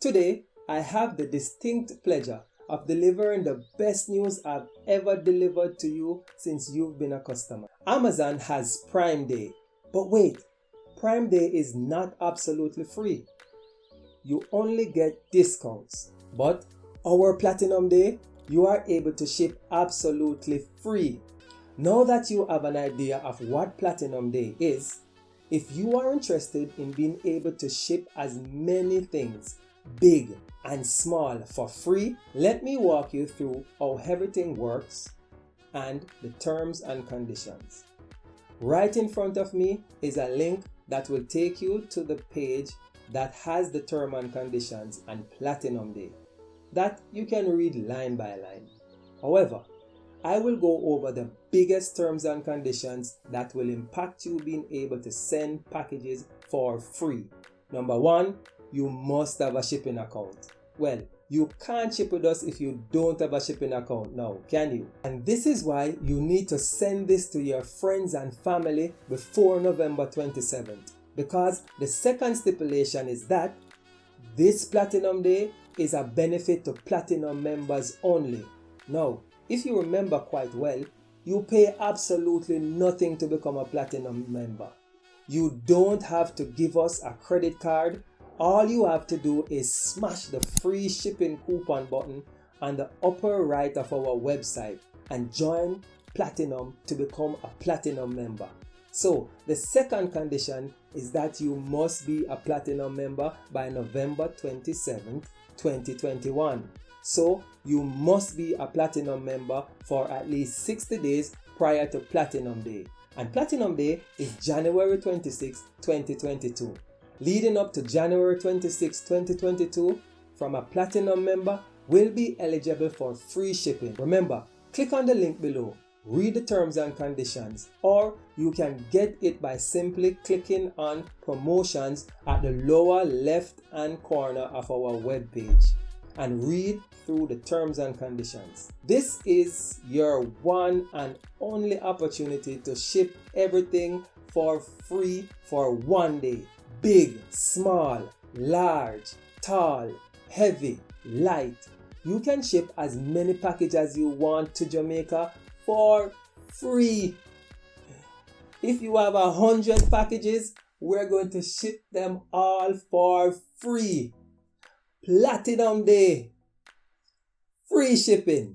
Today, I have the distinct pleasure of delivering the best news I've ever delivered to you since you've been a customer. Amazon has Prime Day. But wait, Prime Day is not absolutely free. You only get discounts. But our Platinum Day, you are able to ship absolutely free. Now that you have an idea of what Platinum Day is, if you are interested in being able to ship as many things, big and small, for free, let me walk you through how everything works and the terms and conditions. Right in front of me is a link that will take you to the page that has the term and conditions and Platinum Day that you can read line by line. However, I will go over the biggest terms and conditions that will impact you being able to send packages for free. Number one, you must have a shipping account. Well, you can't ship with us if you don't have a shipping account now, can you? And this is why you need to send this to your friends and family before November 27th. Because the second stipulation is that this Platinum Day is a benefit to Platinum members only. Now, if you remember quite well, you pay absolutely nothing to become a Platinum member. You don't have to give us a credit card. All you have to do is smash the free shipping coupon button on the upper right of our website and join Platinum to become a Platinum member. So the second condition is that you must be a Platinum member by November 27th, 2021. So you must be a Platinum member for at least 60 days prior to Platinum Day. And Platinum Day is January 26, 2022. Leading up to January 26, 2022, from a Platinum member will be eligible for free shipping. Remember, click on the link below, read the terms and conditions, or you can get it by simply clicking on promotions at the lower left hand corner of our webpage and read through the terms and conditions. This is your one and only opportunity to ship everything for free for one day. Big, small, large, tall, heavy, light. You can ship as many packages as you want to Jamaica for free. If you have 100 packages, we're going to ship them all for free. Platinum Day. Free shipping.